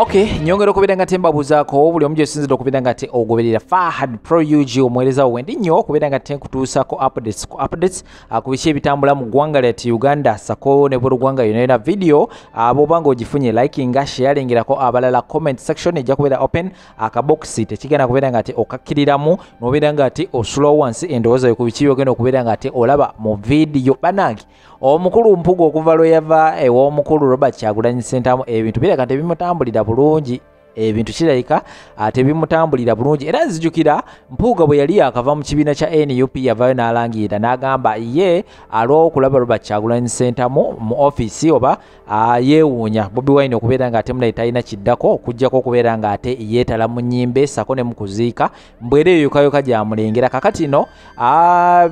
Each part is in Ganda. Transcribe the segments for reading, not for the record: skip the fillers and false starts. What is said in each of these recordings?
Okay, nyongera okubera nga tembabuzaako buli omu gyesinzira okubera nga te ogoberera Fahad Pro UG omuweereza wendi nnyo okubera nga te nkutuusako updates ku biki ebitambula mu ggwanga lyattu Uganda sako ne bulugwanga yonna video bw'oba ng'ogifunye likinga sharingerako abalala comment section ejja kubeera open akaboxi tekigenda kubeera nga te okakkiriramu n'obeera nga te osula wansi endowooza yo ku biki byogenda okubeera nga te olaba mu video banange omukulu mpuga okuva lwe yava ew'omukulu Robert Kyagulanyi Ssentamu ebintu bireka tebimutambulira bulungi ebintu kirayika tebimutambulira bulungi era nzijukira mpuga bwe yali akava mu kibiina kya NUP yavayo n'alangira n'agamba ye alw'okulaba Robert Kyagulanyi Ssentamu mu office oba yeewuunya Bobi Wine okubeera nga ate munaye talina kiddako okuggyako okubeera nga ate yeetala mu nnyimbe sako ne mu kuziika mbwera eyo yokayoka gy'amulengera kakati no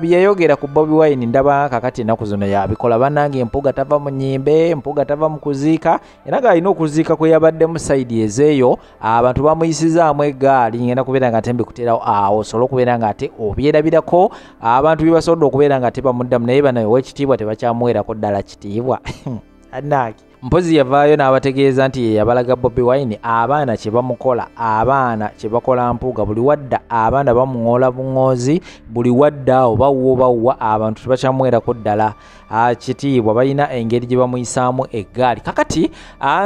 byeyogera ku Bobi Wine ndaba kakati ennaku zino yabikola bannange mpuga tava mu nnyimbe mpuga tava mu kuziika era ng'alina okuziika kwe yabaddemu sayidi ezeeyo abantu bamuyisizaamu eggaali ngenda kubeera nga ate mbikuteerawo awo osobola okubeera nga ate obyerabirako abantu bye basobodde okubeera nga tebamuddamu naye bano ow'ekitiibwa tebakyamuweerako ddala kitiibwa annaaki mpozi yavaayo n'abategeeza nti ye yabalaga Bobi Wine abaana kye bamukola abaana kye bakola mpuga buli wadda abaana bamuŋoola buŋoozi buli wadda oba wwa abantu tebakyamuweerako ddala kitiibwa balina engeri gye bamuyisaamu eggaali kakati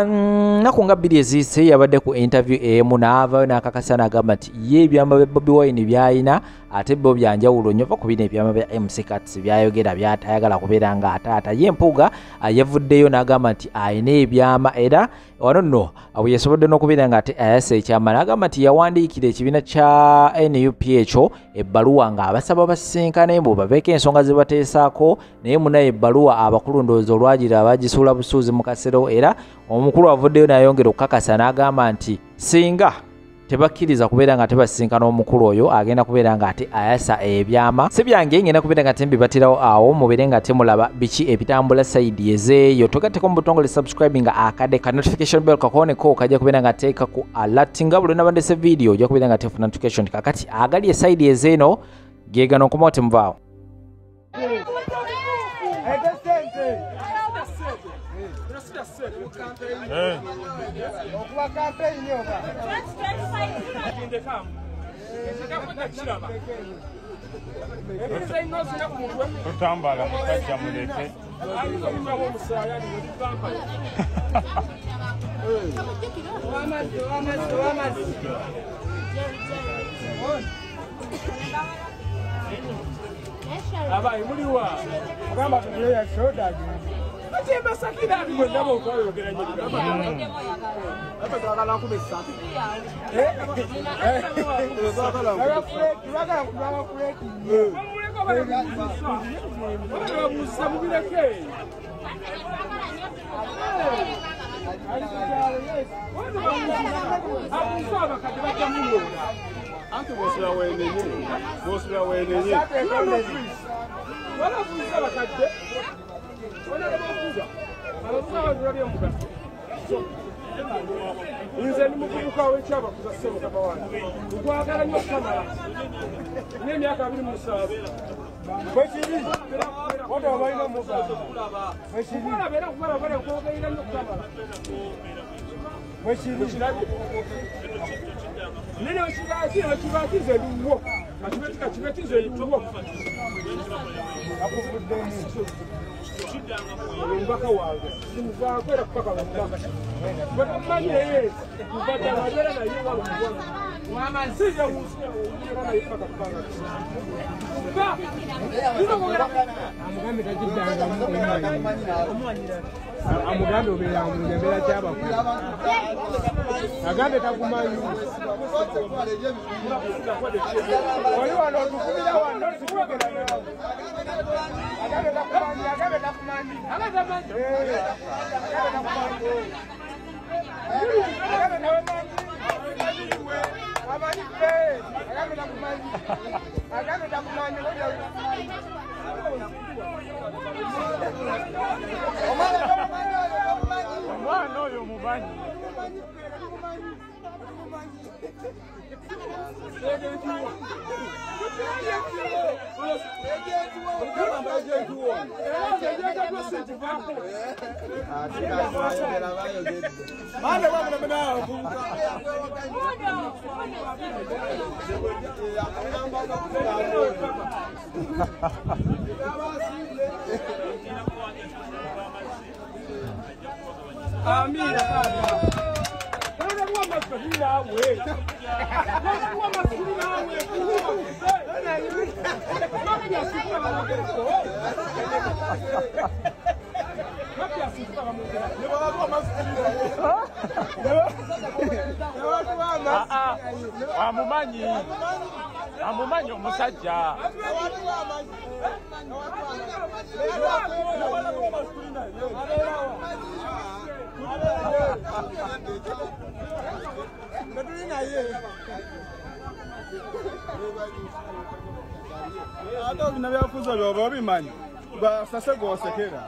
nnaku nga bbiri eziyise yabadde ku interview emu n'avaayo n'akakasa n'agamba nti ye ebyama bya Bobi Wine by'ayina ate bo byanjawulo nnyo va ku bino ebyama bya MC Cuts byayogera byatayagala kubeera nga ataata ye mpuga yavuddeyo n'agamba nti ayina ebyama era wano nno bwe yasobodde n'okubeera nga ate ayasa ekyama n'agamba nti yawandiikira ekibiina kya NUP ekyo ebbaluwa ng'abasaba basisinkane mbu baveeko ensonga ze bateesaako naye munaye ebbaluwa abakulu ndowooza olwagira abagisuula busuuzi mu kasero era omukulu avuddeyo n'ayongera okukakasa n'agamba nti singa tebakkiriza kubeera nga tebasisinkana omukulu oyo agenda kubeera nga ate ayasa ebyama si byange ngenda kubeera nga tembibatirawo awo mubeere nga temulaba biki ebitambula sayidi ezeeyo togatteko mu butongole subscribe nga akade ka notification bell kakoneko kajja kubeera nga teeka ku alert nga buli nabandese video ojja kubeera nga tefuna notification kakati agali esayidi ezeeno gegano okumawo temuvaawo Tutambala musajja muleke abayi muliwa agamba tugire ya soda Ate basakira bimwe ndabo kwayogera nyo bigamba. Ate twagala kubessa. Anche vostra wenenye. Wala kuisa bakadde. Wala babuza. Ababuza bazali omuga. Nze ni mukubuka w'ekyaba kusasema kaba wange. Ukwagala nnyo kamala. N'emyaka 27. Bwekiri. Wada wabayina muga. Bwekiri. Wala bera kumala bale kwogera nnyo kamala. Bwekiri. Nene okibatize luwo. Kibatize luwo. Mbaka wange simuvakwera kupaka mbaka bakamanye yeye kupata madera na yeye wala mbona mama sija husia na ipaka kupanga ba ndio ngora amugambe tajidanga amugambe obera amugambera cyaba agambe takumanyi wali wano tukubira wano sikugera nawo agambe takumanyi agambe takumanyi omwana oyo mubanyi amumanyi omusajja ate bino byafuza byoba obimanyi basase gwosekera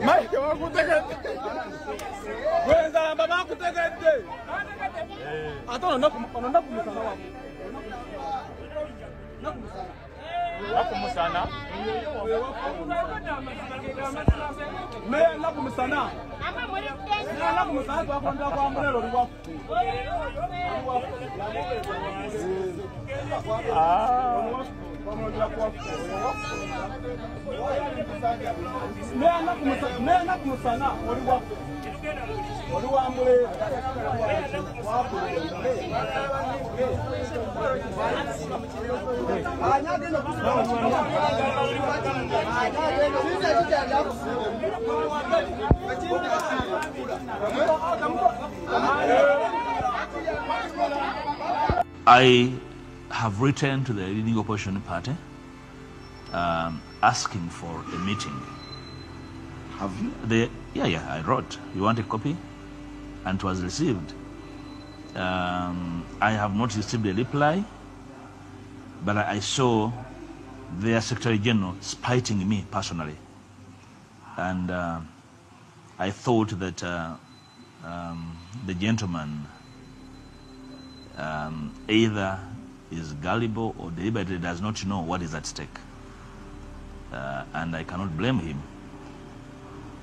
Mike wakutegedde gwenzalamba bakutegedde ate ono nakumusana wakumusana meya nakumusana nakumusana twakondera kwa mulero liwafu meya nakumusana oliwafu oliwambulero I have written to the leading opposition party asking for a meeting. Have you? Yeah, I wrote. You want a copy? And it was received. I have not received a reply, but I saw their Secretary General spiting me personally. And I thought that the gentleman either is gullible or deliberately does not know what is at stake. And I cannot blame him.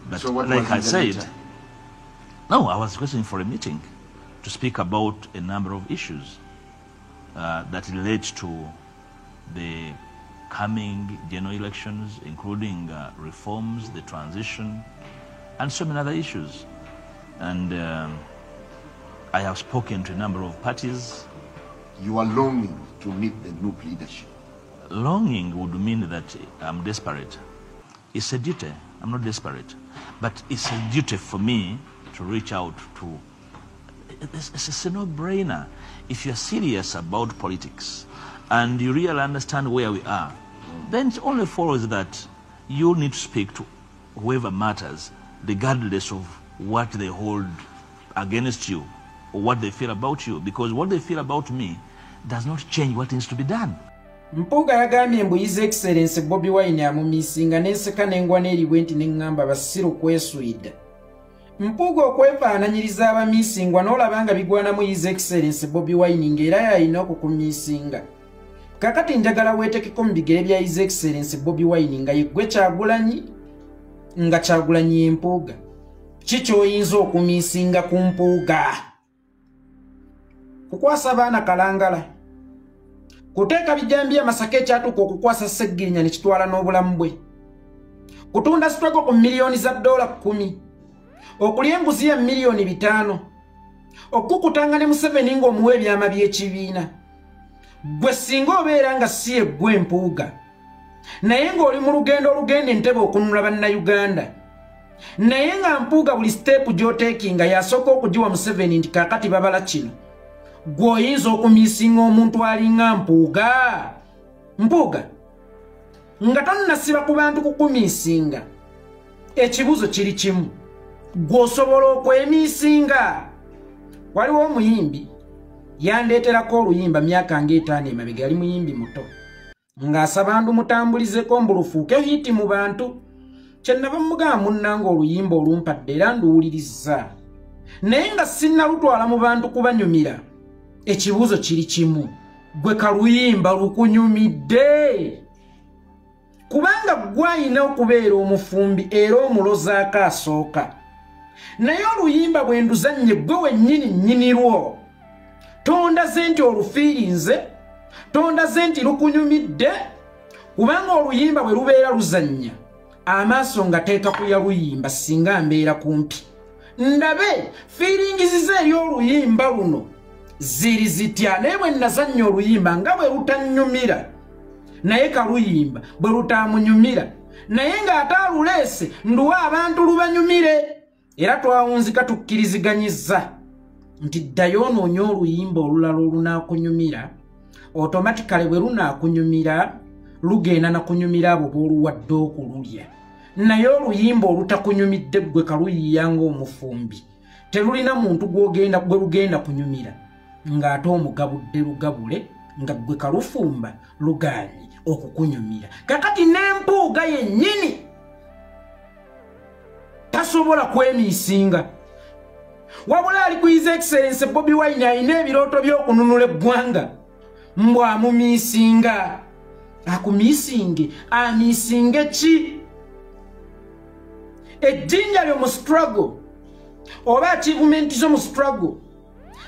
But So what like was I in the said, meeting? no, I was requesting for a meeting to speak about a number of issues that relate to the coming general elections, including reforms, the transition, and so many other issues. And I have spoken to a number of parties. You are longing to meet the new leadership. Longing would mean that I'm desperate. It's a duty. I'm not desperate. But it's a duty for me to reach out to... It's a no-brainer. If you're serious about politics and you really understand where we are, then it only follows that you need to speak to whoever matters, regardless of what they hold against you or what they feel about you, because what they feel about me does not change what needs to be done. Mpuuga yagambye mbu His Excellency Bobi Wine amumisinga n'enseka n'engwa n'eriwe nti n'eŋŋamba basiru kweswida. Mpuuga okwefaananyiriza abamiisingwa n'olabanga bigwanamu His Excellency Bobi Wine ng'era yalina okukumiisinga. Kakati njagala weetekeko mu bigere bya His Excellency Bobi Wine nga yeggwe Kyagulanyi nga Kyagulanyi y'empuuga. Ki ky'oyinza okumiisinga ku mpuuga? Kukwasa baana kalangala. Kuteeka bijambiya Masaka ekyatuuka okukwasa Sseggirinya ne kitwala n'obulamu bwe. Kutunda sitoko ku miliyoni za $10. Okulya embuzi ya miliyoni 5. Okukutanga ne Museveni ng'omuwa ebyama by'ekibiina. Gwe singa obeera nga si eggwe empuuga. Naye ng'oli mu lugendo olugenda Entebbe okununula bannayuganda. Naye nga mpuuga buli stepu gy'oteekinga yasooka okugiwa Museveni nti kaakati babala kino. Gwoyinza okumiisinga omuntu alinga mpuuga. Mpuuga nga tonnasiba ku bantu kukumiisinga. Ekibuzo kiri kimu. Gw'osobola okwemiisinga. Waliwo omuyimbi yandeeterako oluyimba myaka nga 5 emabega, yali muyimbi muto ng'asaba ndu mutambulizeko mbulufuuke hiti mu bantu. kyenava mugamba munnanga oluyimba olumpadde era nduwuliriza naye nga sinnalutwala mu bantu kubanyumira ekibuuzo kiri kimu gwe kaluyimba lukunyumidde kubanga gwayina okubeera omufumbi era omulozaako asooka naye oluyimba bwe nduzannye gwe wennyini nnyinirwo tondaze nti olufiirinze tondaze nti lukunyumidde kubanga oluyimba bwe lubeera luzannya amaaso nga teeka ku yaluyimba singa mbeera kumpi ndabe fiiringizize eri oluyimba luno ziri zitya naye bwe nazannya oluyimba nga bwe lutannyumira naye kaluyimba bwe lutamunyumira naye ng'ate aluleese nduwa abantu lubanyumire era twawunzika tukkiriziganyizza nti ddayo onoonya oluyimba olulala olunaakunyumira automatically bwe lunaakunyumira lugenda nakunyumira abo booluwadde okululya naye oluyimba olutakunyumidde gwe kaluyiya ng'omufumbi terulina muntu gwe lugenda kunyumira ng'ate omugabudde lugabule nga gwe kalufumba lugaanye okukunyumira kakati n'empuuga yennyini tasobola kwemiisinga wabula ali ku His Excellency Bobi Wine alina ebirooto by'okununula eggwanga mbw amumiisinga akumiisinge amiisinge ki ejjinja lyo mu struggle oba achievement zo mu struggle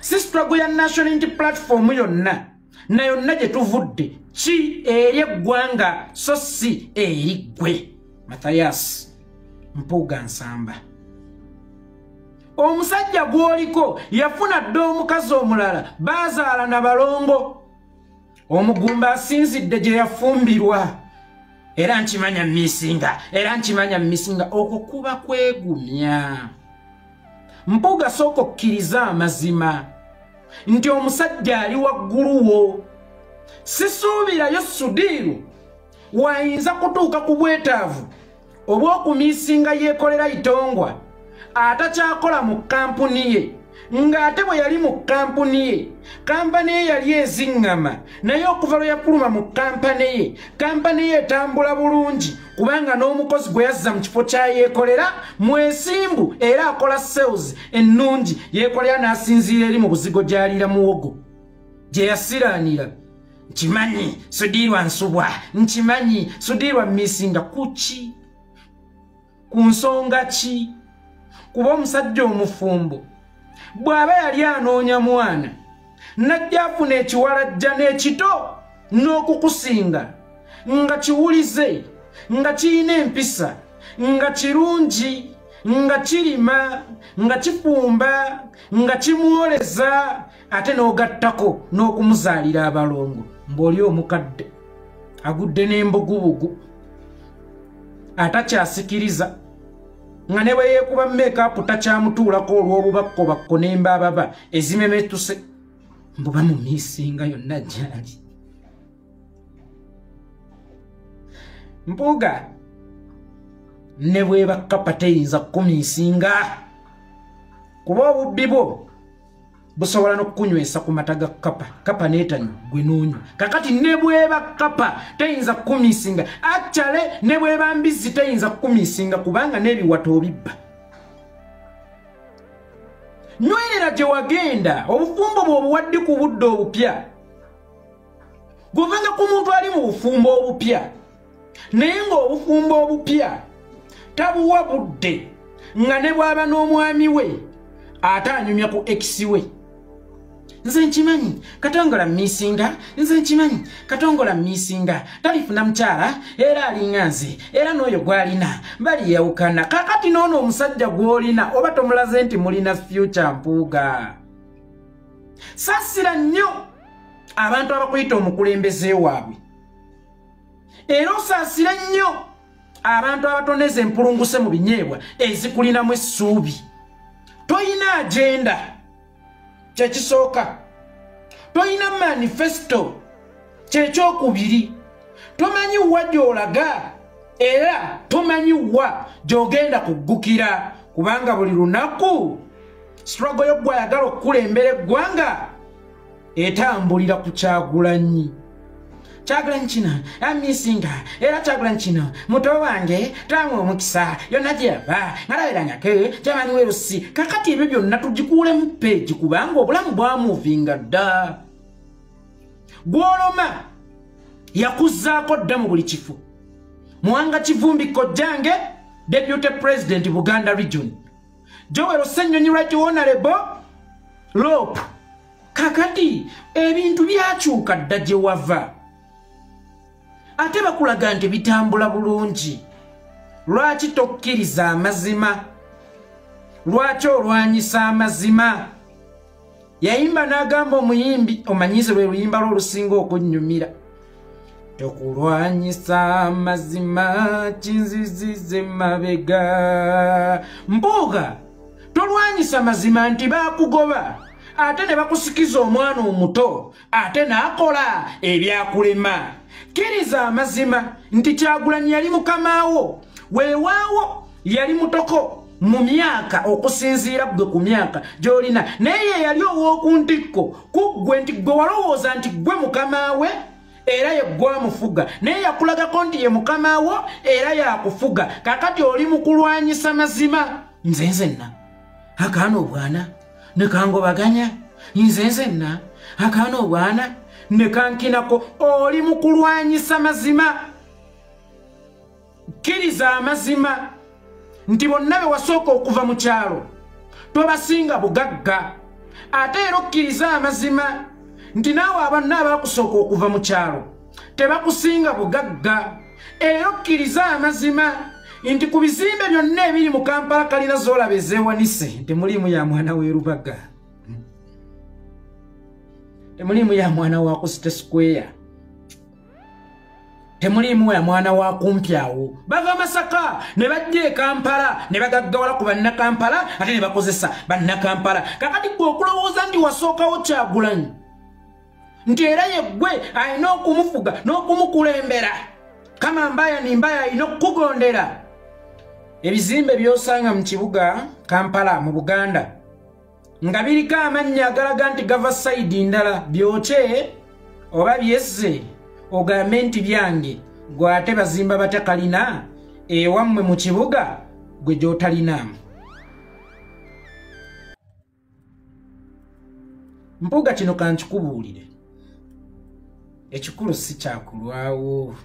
si struggle ya National Unity Platform yonna na yonna gye tuvudde ki eri eggwanga so si eri gwe Mathias Mpuuga Nsamba omusajja gwoliko yafuna dde omukazi omulala bazaala na balongo omugumba asinzidde gye yafumbirwa era nkimanya misinga okwo kuba kwegumya Mpuuga sooka okkiriza amazima nti omusajja ali wagguluwo sisuubirayo Sudiru wayinza kutuuka ku bwetaavu oba okumiisinga yeekolera itongwa atakyakola mu kampuni ye ng'ate bwe yali mu kampuni ye kampani ye yali eziŋŋama naye okuva lwe yakuluma mu kampani ye etambula bulungi kubanga n'omukozi gwe yazza mu kifo kyayeekolera mwesimbu era akola sales ennungi yeekolera n'asinziira eri mu buzigo gy'aliira muwogo gye yasiraanira nkimanyi Sudirwa Nsubwa nkimanyi Sudirwa miisinga kuki ku nsonga ki kuba omusajja omufumbo bw'aba yali anoonya mwana najja afuna ekiwalajja n'ekito n'okukusinga nga kiwulize nga kirina empisa nga kirungi nga kirima nga kifumba nga kimwoleza ate n'ogattako n'okumuzaalira abalongo mb'oli omukadde agudde n'embugubugu atakyasikiriza nga ne bwe yeekuba make-up takyamutuulako olw'obubakko n'embaababa ezimemetuse mbuba mu miisinga yonna gyali Mpuuga ne bweba kapa teyinza kumiisinga kuba obubbi bwo busobola n'okukunywesa ku mata ga kapa n'etanywa gwe n'onywa kakati ne bweba kapa teyinza kumiisinga actually ne bweba mbizzi teyinza kumiisinga kubanga n'ebiwato obibba nywerera gye wagenda obufumbo bw'obuwadde ku budde obupya guvanga ku muntu ali mu bufumbo obupya naye ng'obufumbo obupya tabuwa budde nga ne bw'aba n'omwami we ate anyumya ku ex we nze nkimanyi Katongola miisinga nze nkimanyi Katongola miisinga talifuna mukyala era alinga nze era n'oyo gw'alina baliyawukana kakati n'ono omusajja gw'olina oba tomulaze nti mulina future Mpuuga saasira nnyo abantu abakuyita omukulembeze waabwe era osaasira nnyo abantu abatoneza empulunguse mu binyeebwa ezikulinamu essuubi toyina agenda kyekisooka toyina manifesto kyekyokubiri tomanyi wa gy'olaga era tomanyi wa gy'ogenda kuggukira kubanga buli lunaku struggle yo gw'ayagala okukulembera eggwanga etambulira ku Kyagulanyi Kyagulanyi kino amisinga era Kyagulanyi kino muto wange tamu omukisa yonna gyava ngalaberangako Jamani Werusi kakati ebyo byonna tugikuulemu peegi kubanga obulamu bwamuvinga dda gwoloma yakuzzaako dda mu buli kifo Muwanga Kivumbi Kojjange Deputy President Buganda Region Joel Ssenyonyi Right Honorable Lope kakati ebintu byakyuka dda gye wava ate bakulaga nti bitambula bulungi lwaki tokkiriza amazima lwaki olwanyisa amazima yayimba n'agamba omuyimbi omanyize lwe luyimba lw'olusinga okunnyumira tokulwanyisa amazima kinzizize mabega mbuga tolwanyisa mazima nti bakugoba ate ne bakusikiza omwana omuto ate n'akola ebyakulema kkiriza amazima nti Kyagulanyi yali mukamaawo weewaawo yali mutoko mu myaka okusinziira gwe ku myaka gy'olina naye yali ow'okuntikko kuggwe nti gwe walowooza nti gwe mukamaawe era ye gwamufuga naye yakulagako nti ye mukamaawo era yakufuga kakati oli mu kulwanyisa mazima nze nzenna akaana obwana ne kangobaganya nze nzenna akaana obwana ne kankinako oli mu kulwanyisa mazima kkiriza amazima nti bonna be wasooka okuva mu kyalo tobasinga bugagga ate era okkiriza amazima nti naawe abanna abaakusooka okuva mu kyalo tebakusinga bugagga era okkiriza amazima nti ku bizimbe byonna ebiri mu Kampala kalina zoolaba ezeewanise temuliimu ya mwana w'erubaga temuliimu ya mwana wa Kusite Square temuliimu ya mwana wa Kumpyawo bava Masaka ne bajja e Kampala ne bagaggawala ku bannakampala ate ne bakozesa bannakampala kakati gwe okulowooza nti wasookawo Kyagulanyi nti era ye gwe alina okumufuga n'okumukulembera kama mbaya ni mbaya alina okukugondera ebizimbe by'osanga mu kibuga Kampala mu Buganda nga biriko amannya agalaga nti gava sayidi ndala byokye oba byesse ogambe nti byange gwe ate bazimba batakalina ewammwe mu kibuga gwe gy'otalinaamu mpuga kino kankikubuulire ekikulu si kyakulwawo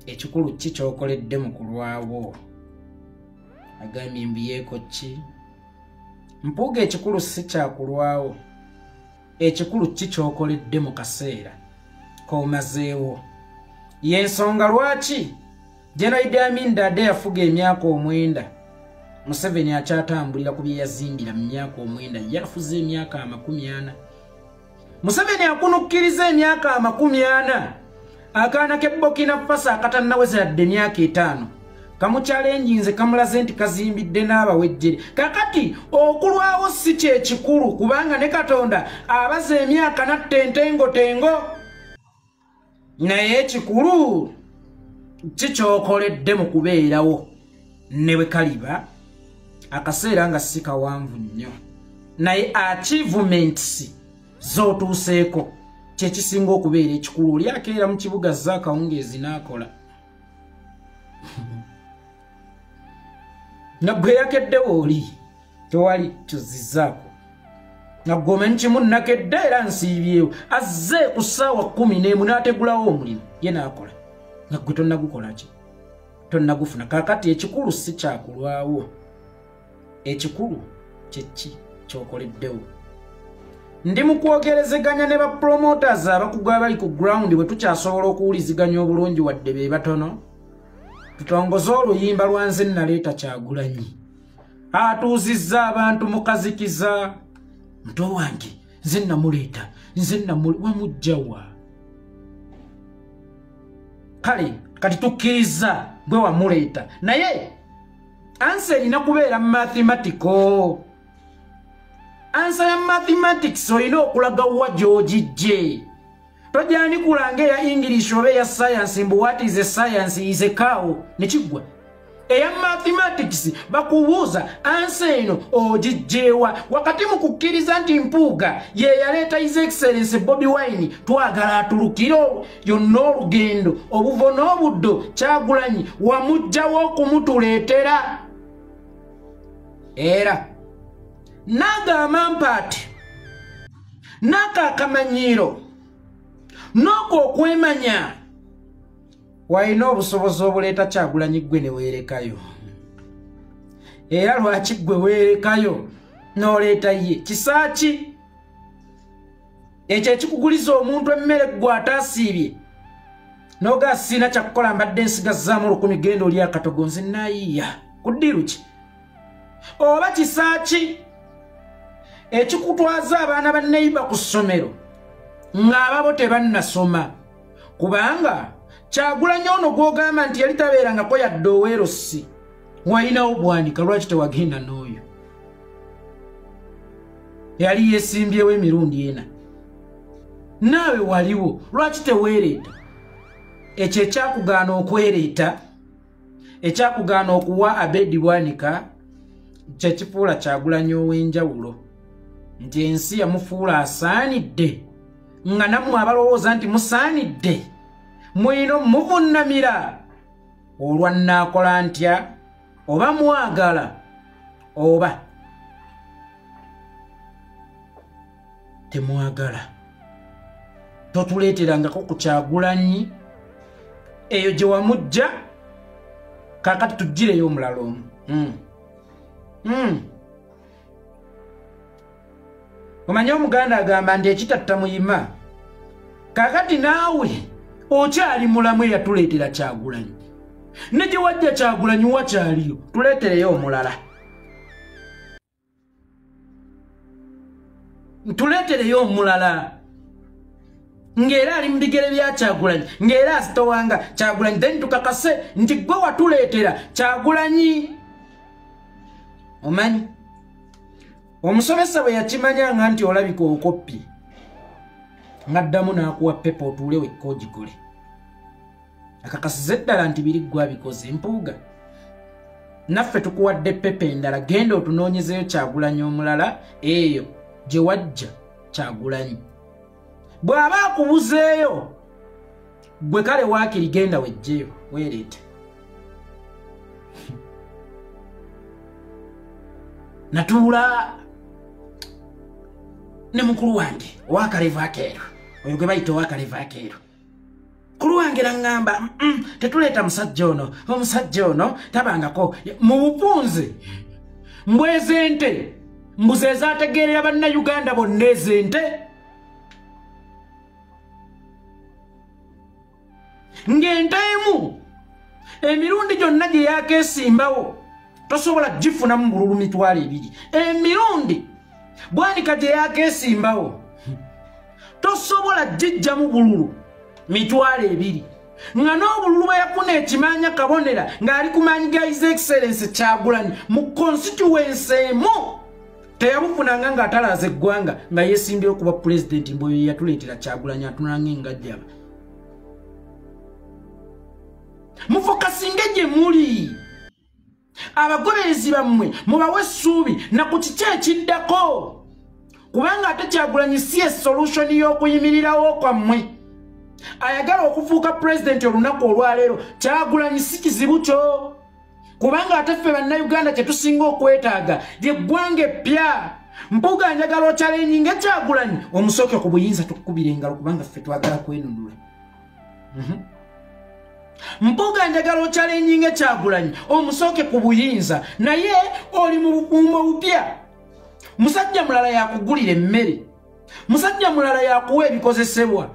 ekikulu ki ky'okoledde mu kulwawo agambye mbiyeeko ki mpuga ekikulu si kyakulwawo ekikulu ki ky'okoledde mu kaseera k'omazeewo y'ensonga lwaki General Idi Amin Dada yafuga emyaka 9 Museveni akyatambulira ku bye yazimbira mu myaka 9 yafuze emyaka 40 Museveni akunukkiriza emyaka 40 akaana ke Burkina Faso akatannaweza yadde emyaka 5 kamukyalenjinze kamulaze nti kazimbidde n'abawejjere kakati okulwawo si kyekikulu kubanga ne Katonda abaza emyaka nattentengo naye ekikulu kikyokoledde mu kubeerawo ne bwe kaliba akaseera nga si kawanvu nnyo naye achievements z'otuuseeko kyekisinga okubeera ekikulu oli akeera mu kibuga zaakawungeezi n'akola nagwe yakeddewo oli tewali tuzizaako nagwe omanyi kimu nakedde era nsiibyewo azze ku ssaawa 11 n'ategulawo omulimu ye n'akola nagwe tonnagukola ki tonnagufuna kaakati ekikulu si kyakulwawo ekikulu kyeki kyokoleddewo ndi mu kwogerezeganya ne bapromoters abakugu abali ku ground bwe tukyasobola okuwuliziganya obulungi wadde be batono tutongoze oluyimba lwanze naleeta Kyagulanyi atuuzizza abantu mukazikiza muto wange nze namuleeta nze wamugjawa kale kati tukkiriza gwe wamuleeta naye ansa erina kubeera mathematical ansa ya mathematics olina okulaga wa gy'ogijje tojani kulanga ya English oba ya science mbu what is a science is a cow nekigwa eya mathematics bakubuuza ansa eno ogijjeewa wakati mu kukkiriza nti Mpuuga ye yaleeta His Excellency Bobi Wine twagala atulukiro yonna olugendo obuvo n'obuddo Kyagulanyi wamugjawo okumutuleetera era n'agamba mpaati n'akakamanyiro n'oko okwemanya walina obusobozi obuleeta Kyagulanyi gwe ne weerekayo era lwaki gwe weerekayo n'oleeta ye kisaaki ekyo ekikuguliza omuntu emmere gwe ataasiibye n'ogaa sina kyakukola mbadde nsigazzaamu 10 genda oli akatogo nze naayiiya kuddiru ki oba kisaaki ekikutwaza abaana ba neiba ku ssomero ng'ababo tebannasoma kubanga Kyagulanyi ono gw'ogamba nti yali tabeerangako yadde oweerosi walinawo bwanika lwaki tewagenda n'oyo yali yeesimbyewo emirundi ena naawe waliwo lwaki teweereeta ekyo ekyakugaana okwereeta ekyakugaana okuwa Abedi Bwanika kyekifuula Kyagulanyi ow'enjawulo nti ensi yamufuula asaanidde nga nammwe abalowooza nti musaanidde mwino muvunnamira olwa nnaakola ntya oba mwagala oba temwagala totuleeterangako ku Kyagulanyi eyo gye wamujja kakati tuggireyo omulala omu omanye omuganda agamba nti ekitatta muyima kakati naawe okyali mulamu eyatuleetera Kyagulanyi ne gye wajja Kyagulanyi wakyaliyo tuleetereyo omulala tuleetereyo omulala ng'era ali mu bigere bya Kyagulanyi ng'era asitowanga Kyagulanyi then tukakase nti gwe watuleetera Kyagulanyi omanyi omusomesa bwe yakimanyanga nti olabika okoppi ngaddamu n'akuwa pepa otuule wekka ogikole akakasiza eddala nti biri ggwe abikoze Mpuuga naffe tukuwadde pepa endala genda otunoonyezeyo Kyagulanyi omulala eyo gye wajja Kyagulanyi bw'aba akubuzeeyo gwe kale waakiri genda wejjeyo weereete natuula ne mukulu wange owakaleva akeero oyo gwe bayita owakaleva akeero kulu wange naŋŋamba tetuleeta musajja ono omusajja ono tabangako mu bupunze mbweze ente mbuze ezaategeerera bannayuganda bonna ez'ente ng'ente emu emirundi gyonna gye yakeesimbawo tosobola gifunamu bululu mitwalo 2 emirundi Bwanika gye yakeesimbawo tosobola gijjamu bululu mitwalo 2 nga n'obululu bwe yafuna ekimanya kabonera ng'ali ku maanyi ga His Excellency Kyagulanyi mu constituency emu teyabufunanga ng'atalaaza eggwanga nga yeesimbyewo kuba pulezidenti mbweyo yatuleetera Kyagulanyi atunanga engajjaba mufokasinge gye muli abagoberezi bammwe mubawe essuubi na ku kiki ekiddako kubanga ate Kyagulanyi si solution y'okuyimirirawo kwammwe ayagala okufuuka pulezidenti olunaku olwaleero Kyagulanyi si kizibu kyo kubanga ate ffe bannayuganda kye tusinga okwetaaga ly'eggwanga eppya Mpuuga njagala okyalennyinga Kyagulanyi omusooke ku buyinza tukubira engalo kubanga ffe twagala kwenunula Mpuuga njagala okyalennyinga Kyagulanyi omusooke ku buyinza naye oli mu bukuumo bupya musajja mulala yakugulira emmere musajja mulala yakuwa ebikozesebwa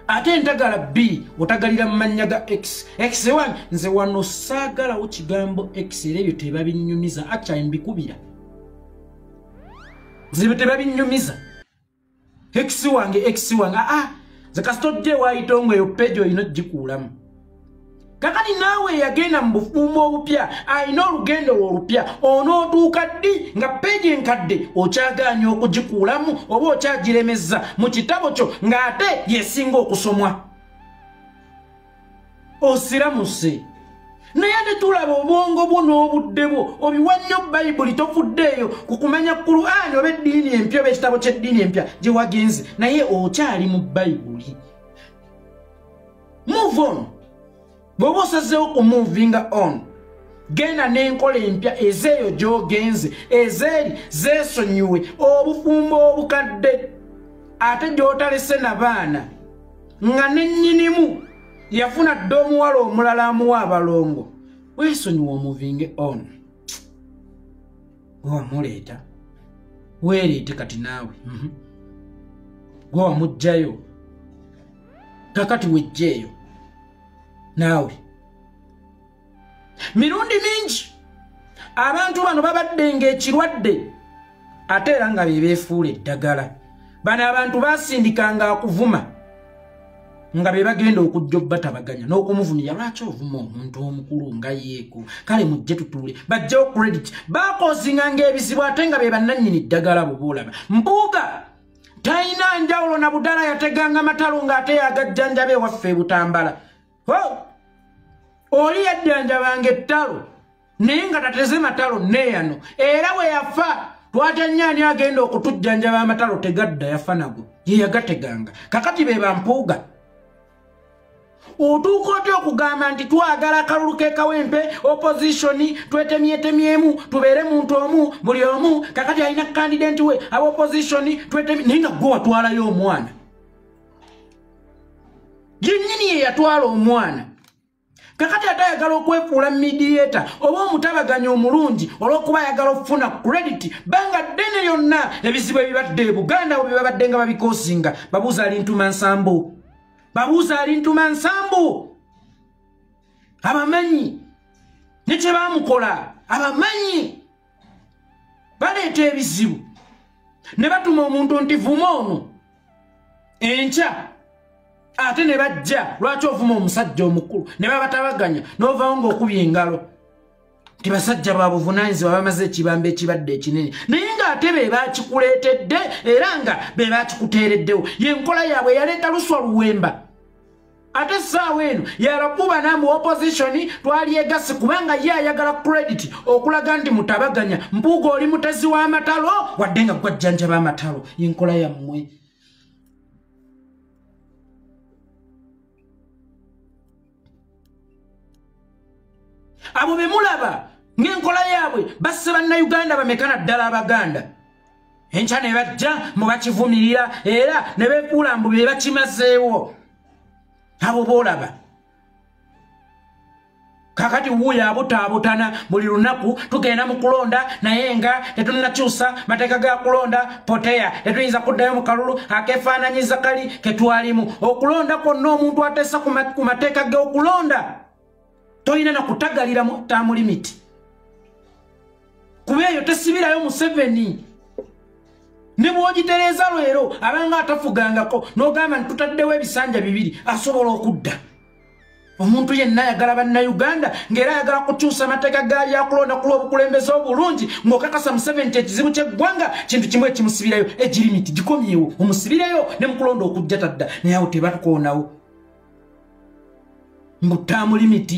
ate entagala 2 otagalira mu mannya ga X wange nze wano saagalawo kigambo X era ebyo tebabinyumiza acha mbikubira nze tebabinyumiza X wange ze kasitodde waayita eyo page oyina gikuulamu kakati naawe yagenda mu bufuumo obupya alina olugendo olupya onootuuka ddi nga peegi enkadde okyagaanya okugikuulamu oba okyagiremezza mu kitabo kyo ng'ate yesinga okusomwa osiramuse naye ate tulaba obwongo bwo n'obudde bwo obiwa nnyo bayibuli tofuddeeyo ku kumanya Qur'ani oba eddiini empya oba ekitabo ky'eddiini empya gye wagenze naye okyali mu bayibuli. Move on. Bw'oba osazeewo ku movinga on genda n'enkola empya ezeeyo gy'ogenze ezeeri zeesonyiwe obufumbo obukadde ate gy'otalese na baana nga nennyinimu yafuna dde omuwala omulala amuwa abalongo weesonyiwe omuvinge on. Gwewamuleeta weereete kati naawe gwewamugjayo kakati wejjeeyo naawe. Mirundi mingi abantu bano babadde ng'ekirwadde ate era nga bebeefuula eddagala. Bano abantu basindikanga akuvuma nga be bagenda okujja obbatabaganya n'okumuvumira lwaki ovuma omuntu omukulu nga yeeko kale mujje tutuule bajjawo credit bakoozinganga ebizibu ate nga be bannannyini ddagala bo boolaba. Mbuuga talina njawulo na budala yateganga matalo ng'ate yagajjanjaba ewaffe e Butambala. Oli yajjanjabanga ettalo naye nga tateze matalo neeyano era we yafa twatya nnyaani agenda okutujjanjaba amatalo tegadda yafa nago ye yagateganga. Kakati be bampuuga otuuka otya okugamba nti twagala akalulu k'ekawempe oppositioni twetemyetemyemu tubeere muntu omu buli omu kakati alina kandidenti we aba oppositioni naye nga gwe watwalayo omwana yennyini ye yatwala omwana. Kakati ate ayagala okwefuula mediator oba omutabaganya omulungi olw'okuba ayagala okufuna credit banga ddene yonna ebizibu ebibadde e Buganda bwe babadde nga babikoosinga babuuza alintuma nsambu abamanyi ne kye baamukola abamanyi baleeta ebizibu ne batuma omuntu nti vuma ono enkya ate ne bajja lwaki ovuma omusajja omukulu ne babatabaganya n'ovaawo ng'okubya engalo nti basajja babuvunaanyizibwa bamaze ekibamba ekibadde ekinene naye ng'ate be baakikuleetedde era nga be baakikuteereddewo yenkola yaabwe yaleeta luswa luwemba. Ate essaawa eno yalakuba namu oppositioni twalyegasse kubanga ye ayagala credit okulaga nti mutabaganya Mpuuga oli mutezi w'amatalo wadde nga gwajjanjaba amatalo yenkola yammwe. Abo be mulaba ng'enkola yaabwe basse bannayuganda bamekana ddala Abaganda enkya ne bajja mu bakivumirira era ne beefuula mbu be bakimazeewo. Abo boolaba kakati wuuyo abutaabutana buli lunaku tugenda mu kulonda naye nga tetunnakyusa mateeka ga kulonda poteya tetuyinza kuddayo mu kalulu akeefaananyiza kali ketwalimu. Okulonda kwonna omuntu ateesa ku mateeka g'okulonda toyina na kutagalira mu term limit kuba eyo tesibirayo Museveni ne bw'ogitereeza lwero abanga atafugangako n'ogamba nti tutaddewo ebisanja bibiri asobola okudda. Omuntu yenna ayagala bannayuganda ng'era ayagala kukyusa amateeka gaali akulonda ku lw'obukulembeze obulungi ng'okakasa Museveni nti ekizibu ky'eggwanga kintu kimu ekimusibirayo egirimiti gikomyewo omusibireyo ne mu kulonda okujja tadda naye awo tebatukoonawo mbu term limit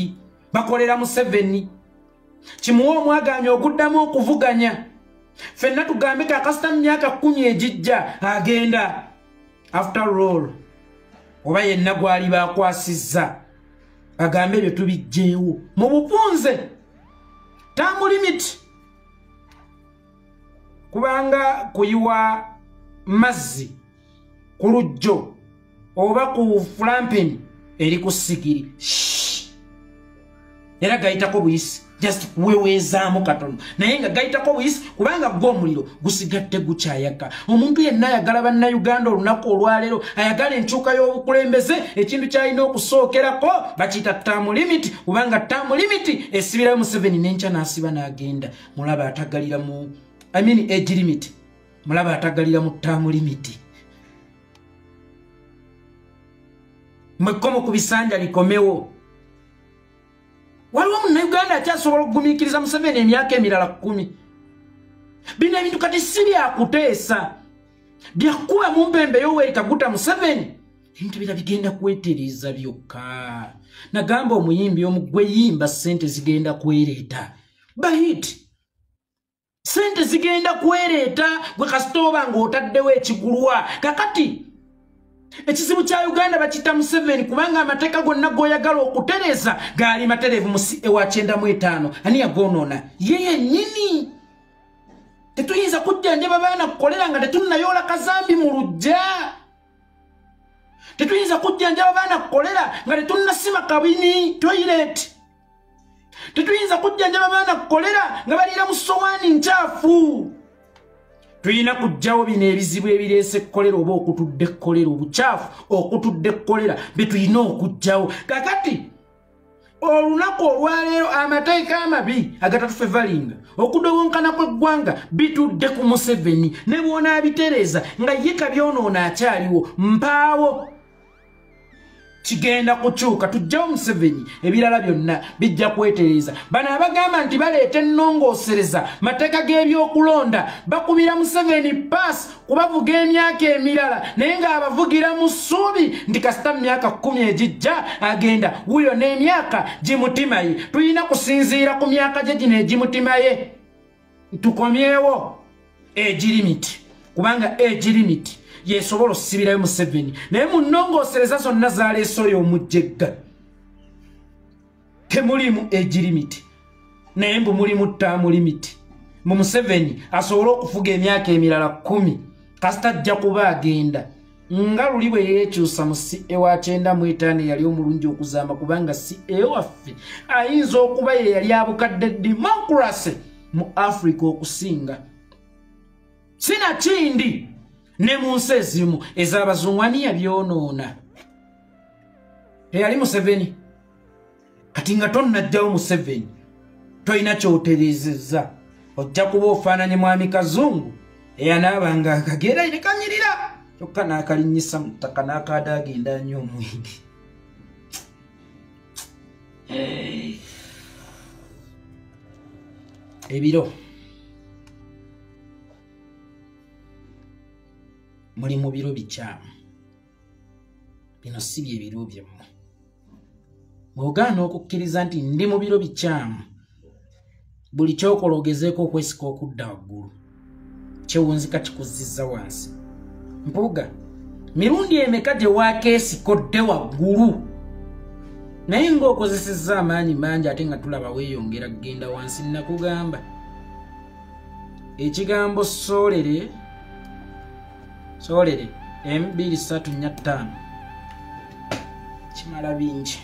bakolera Museveni kimuwa omwagaanya oguddamu okuvuganya. Ffenna tugambe kakasita mu myaka 10 egijja agenda after all oba yenna gwali bakwasizza agambe ebyo tubijjeewo mu bupunze term limit kubanga kuyiwa mazzi ku lujjo oba ku flampeni eri ku sigiri era gayitako buyisi just kuweweezaamu katono naye nga gayitako buyisi kubanga gw'omuliro gusigadde gukyayaka. Omuntu yenna ayagala bannayuganda olunaku olwaleero ayagala enkyuka y'obukulembeze ekintu kyalina okusookerako bakiyita term limit kubanga term limit esibirayo Museveni n'enkya n'asiba n'agenda. Mulaba atagalira mu age limit mulaba atagalira mu term limit. Mwekkomo ku bisanja likomewo. Waliwo munnayuganda akyasobola okugumiikiriza Museveni emyaka emirala 10. Bino ebintu kati si byakuteesa byakuba mu mpembe Yoweri Kaguta Museveni ebintu bira bigenda kwetereza byokka nagamba omuyimbi omugwe yimba sente zigenda kwereeta bahit sente zigenda kwereeta gwe kasitoba ng'otaddewo ekigulwa kakati ekizibu kya Uganda bakita Museveni kubanga amateeka gonna goyagala okutereza gaali materevu mu ewa 95 ani yagonoona yeye nyini tetuyinza kujjanjaba baana kukolera nga tetunnayola kazambi mu lujja tetuyinza kujjanjaba baana kukolera nga tetunnasima kabini toilet tetuyinza kujjanjaba baana kukolera nga baliira mu sowaani nkyafu tuyina kujjawo bino ebizibu ebireese kolera oba okutudde kolera obukyafu okutudde kolera betuyina okujjawo kakati olunaku olwaleero amateeka amabi agatatufe okudowonkana kw'eggwanga bitudde ku Museveni ne bw'onaabitereeza nga ye kabyonoona akyaliwo mpaawo kigenda kukyuka tujjawo Museveni ebirala byonna bijja kwetereza bano abagamba nti baleeta ennongoosereza mateeka g'ebyokulonda bakubira Museveni paasi kubavuga emyaka emirala naye ng'abavugira mu ssuubi nti kasita mu myaka 10 egijja agenda wuyo n'emyaka gimutima ye tulina kusinziira ku myaka gye gino egimutima ye tukomyewo egirimiti kubanga egirimiti yesobola osibirayo Museveni naye mu nnongoosereza zonna zaleese oyo omujjegga temulimu egirimiti naye mbu mulimu ttaamu limiti mu Museveni asobole okufuga emyaka emirala 10 kasita ajja kuba agenda nga luli bwe yeekyusa mu ewa 95 yali omulungi okuzaama kubanga waffe ayinza okuba ye yali abukadde democracy mu Africa okusinga sinakindi ne mu nsi ezimu ez'abazungu ani yabyonoona eyali Museveni kati nga tonnajjawo Museveni toyina kyoterezezza ojja kuba ofaananye mwami kazungu eyanaabanga akagenda ne kanyirira kyokka n'akalinnyisa mu ttaka n'akaada agenda anyo omwenge ebiro muli mu biro bikyamu bino si bye biro byammwe bw'ogaana okukkiriza nti ndi mu biro bikyamu buli kyokola ogezeeko okwesika okudda waggulu kyewunzika kikuzizza wansi mpuuga mirundi emeka gye waakeesikodde waggulu naye ng'okozesezza amaanyi mangi ate nga tulaba weeyongera kugenda wansi nakugamba ekigambo soolere 2-3-5 kimala bingi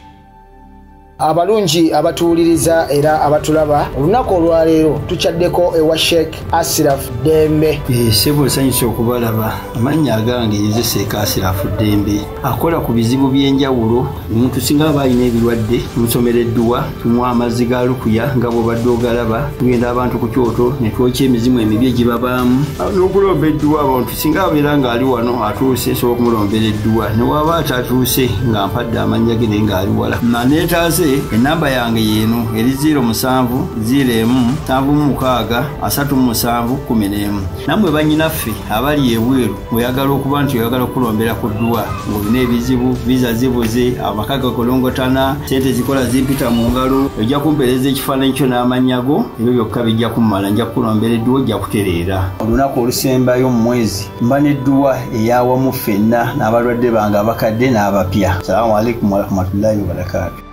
abalungi abatuuliriza era abatulaba olunaku olwaleero tukyaddeko ewa Sheikh Ashraf Dembe sebo sanyusa okubalaba amannya agange yezeseeka Ashraf Dembe akola ku bizibu by'enjawulo omuntu singa aba alina ebirwadde musomereddwa tumuwa amazzi ga lukuya nga bw'obadde ogalaba tugenda abantu ku kyoto ne twokya emizimu emibi egibabaamu n'okulomba edduwa abantu singa abeera ng'ali wano atuuse sobola okumulombeera edduwa ne waba atatuuse nga mpadde amannya ge naye ng'ali wala naneetaase enamba yange yeno eri 0707363711 namwe banyinaffe abali ebweru oyagala okuba nti oyagala okulombera ku dduwa ng'olina ebizibu viza zibuze amaka gakolongotana sente zikola zimpita mu ngalo ojja kumpeereza ekifaananyi kyo n'amanyago ebyo byokka bijja kummala nja kukulombera edduwa ojja kutereera olunaku olusembayo mu mwezi mba n'edduwa eyawamu ffenna n'abalwadde bange abakadde n'abapya salaamu alaikum warahmatullahi wabarakatu